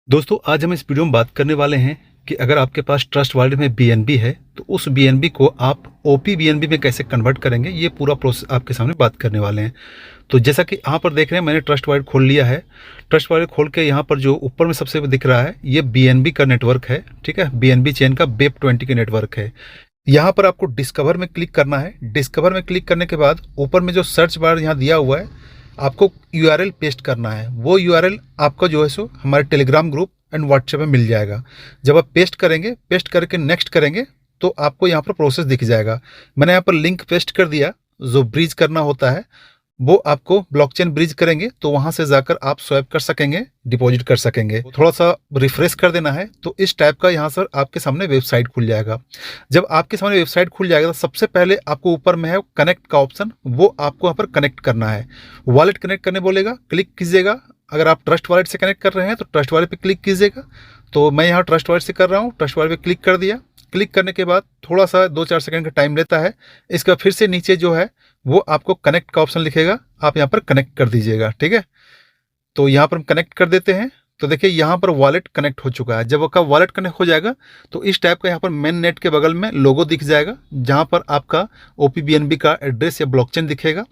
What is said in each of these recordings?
दोस्तों आज हम इस वीडियो में बात करने वाले हैं कि अगर आपके पास ट्रस्ट वॉलेट में बीएनबी है तो उस बीएनबी को आप ओपी बीएनबी में कैसे कन्वर्ट करेंगे, ये पूरा प्रोसेस आपके सामने बात करने वाले हैं। तो जैसा कि यहाँ पर देख रहे हैं, मैंने ट्रस्ट वॉलेट खोल लिया है। ट्रस्ट वॉलेट खोल के यहाँ पर जो ऊपर में सबसे दिख रहा है ये बीएनबी का नेटवर्क है, ठीक है। बीएनबी चेन का BEP20 के नेटवर्क है। यहाँ पर आपको डिस्कवर में क्लिक करना है। डिस्कवर में क्लिक करने के बाद ऊपर में जो सर्च बार यहाँ दिया हुआ है, आपको यूआरएल पेस्ट करना है। वो यूआरएल आपका जो है सो हमारे टेलीग्राम ग्रुप एंड व्हाट्सएप में मिल जाएगा। जब आप पेस्ट करेंगे, पेस्ट करके नेक्स्ट करेंगे तो आपको यहाँ पर प्रोसेस दिख जाएगा। मैंने यहाँ पर लिंक पेस्ट कर दिया। जो ब्रिज करना होता है वो आपको ब्लॉकचेन ब्रिज करेंगे तो वहाँ से जाकर आप स्वैप कर सकेंगे, डिपॉजिट कर सकेंगे। थोड़ा सा रिफ्रेश कर देना है तो इस टाइप का यहाँ सर आपके सामने वेबसाइट खुल जाएगा। जब आपके सामने वेबसाइट खुल जाएगा तो सबसे पहले आपको ऊपर में है कनेक्ट का ऑप्शन, वो आपको यहाँ पर कनेक्ट करना है। वॉलेट कनेक्ट करने बोलेगा, क्लिक कीजिएगा। अगर आप ट्रस्ट वॉलेट से कनेक्ट कर रहे हैं तो ट्रस्ट वॉलेट पे क्लिक कीजिएगा। तो मैं यहाँ ट्रस्ट वॉलेट से कर रहा हूँ, ट्रस्ट वॉलेट पे क्लिक कर दिया। क्लिक करने के बाद थोड़ा सा 2-4 सेकंड का टाइम लेता है। इसके बाद फिर से नीचे जो है वो आपको कनेक्ट का ऑप्शन लिखेगा, आप यहाँ पर कनेक्ट कर दीजिएगा, ठीक है। तो यहाँ पर हम कनेक्ट कर देते हैं। तो देखिए यहाँ पर वॉलेट कनेक्ट हो चुका है। जब आपका वॉलेट कनेक्ट हो जाएगा तो इस टाइप का यहाँ पर मेन नेट के बगल में लोगो दिख जाएगा, जहाँ पर आपका OPBNB का एड्रेस या ब्लॉकचेन दिखेगा।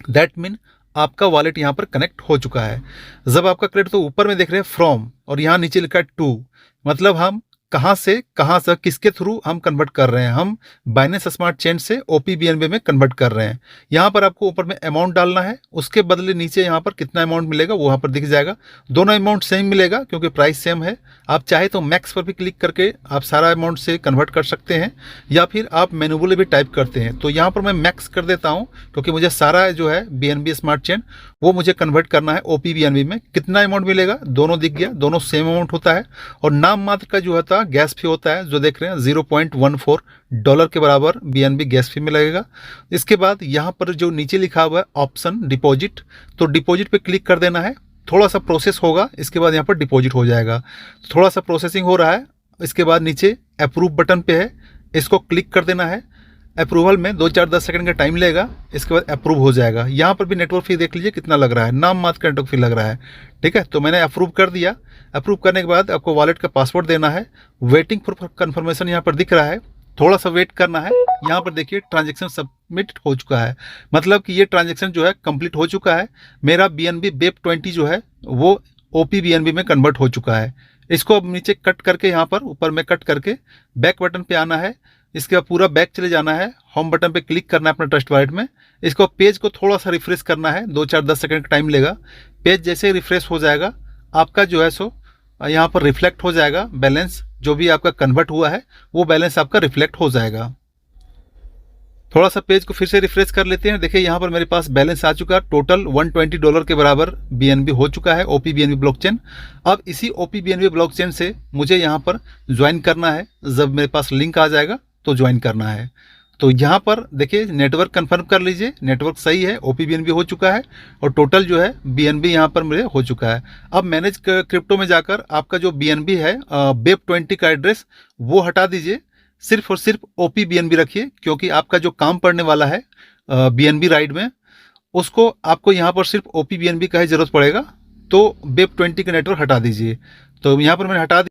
दैट मीन आपका वॉलेट यहाँ पर कनेक्ट हो चुका है। जब आपका क्रेडिट, तो ऊपर में देख रहे हैं फ्रॉम और यहाँ नीचे लिखा है टू, मतलब हम कहाँ से किसके थ्रू हम कन्वर्ट कर रहे हैं। हम बाइनेंस स्मार्ट चेन से OPBNB में कन्वर्ट कर रहे हैं। यहाँ पर आपको ऊपर में अमाउंट डालना है, उसके बदले नीचे यहाँ पर कितना अमाउंट मिलेगा वो यहाँ पर दिख जाएगा। दोनों अमाउंट सेम मिलेगा क्योंकि प्राइस सेम है। आप चाहे तो मैक्स पर भी क्लिक करके आप सारा अमाउंट से कन्वर्ट कर सकते हैं, या फिर आप मैनुअली भी टाइप करते हैं। तो यहाँ पर मैं मैक्स कर देता हूँ क्योंकि मुझे सारा जो है BNB स्मार्ट चेन वो मुझे कन्वर्ट करना है OPBNB में। कितना अमाउंट मिलेगा दोनों दिख गया, दोनों सेम अमाउंट होता है। और नाम मात्र का जो होता है गैस फी होता है, जो देख रहे हैं $0.14 के बराबर BNB गैस फी में लगेगा। इसके बाद यहाँ पर जो नीचे लिखा हुआ है ऑप्शन डिपॉजिट, तो डिपॉजिट पे क्लिक कर देना है। थोड़ा सा प्रोसेस होगा, इसके बाद यहाँ पर डिपॉजिट हो जाएगा। थोड़ा सा प्रोसेसिंग हो रहा है। इसके बाद नीचे अप्रूव बटन पे है, इसको क्लिक कर देना है। अप्रूवल में 2-4-10 सेकंड का टाइम लेगा, इसके बाद अप्रूव हो जाएगा। यहाँ पर भी नेटवर्क फी देख लीजिए कितना लग रहा है, नाम मात्र का नेटवर्क फी लग रहा है, ठीक है। तो मैंने अप्रूव कर दिया। अप्रूव करने के बाद आपको वॉलेट का पासवर्ड देना है। वेटिंग फॉर कंफर्मेशन यहाँ पर दिख रहा है, थोड़ा सा वेट करना है। यहाँ पर देखिए ट्रांजेक्शन सबमिट हो चुका है, मतलब कि ये ट्रांजेक्शन जो है कंप्लीट हो चुका है। मेरा BNB BEP20 जो है वो OPBNB में कन्वर्ट हो चुका है। इसको अब नीचे कट करके यहाँ पर ऊपर में कट करके बैक बटन पे आना है। इसके बाद पूरा बैक चले जाना है, होम बटन पे क्लिक करना है अपने ट्रस्ट वॉलेट में। इसको पेज को थोड़ा सा रिफ्रेश करना है, 2-4-10 सेकंड का टाइम लेगा। पेज जैसे ही रिफ्रेश हो जाएगा आपका जो है सो यहाँ पर रिफ्लेक्ट हो जाएगा बैलेंस, जो भी आपका कन्वर्ट हुआ है वो बैलेंस आपका रिफ्लेक्ट हो जाएगा। थोड़ा सा पेज को फिर से रिफ्रेश कर लेते हैं। देखिए यहाँ पर मेरे पास बैलेंस आ चुका है, टोटल $120 के बराबर BNB हो चुका है OPBNB ब्लॉकचेन। अब इसी OPBNB ब्लॉकचेन से मुझे यहाँ पर ज्वाइन करना है। जब मेरे पास लिंक आ जाएगा तो ज्वाइन करना है। तो यहाँ पर देखिए नेटवर्क कंफर्म कर लीजिए, नेटवर्क सही है, OPBNB हो चुका है और टोटल जो है BNB यहाँ पर मेरे हो चुका है। अब मैनेज क्रिप्टो में जाकर आपका जो BNB है BEP20 का एड्रेस वो हटा दीजिए, सिर्फ और सिर्फ OPBNB रखिए, क्योंकि आपका जो काम पड़ने वाला है BNB राइड में उसको आपको यहाँ पर सिर्फ OPBNB का ही जरूरत पड़ेगा। तो BEP20 का नेटवर्क हटा दीजिए। तो यहाँ पर मैंने हटा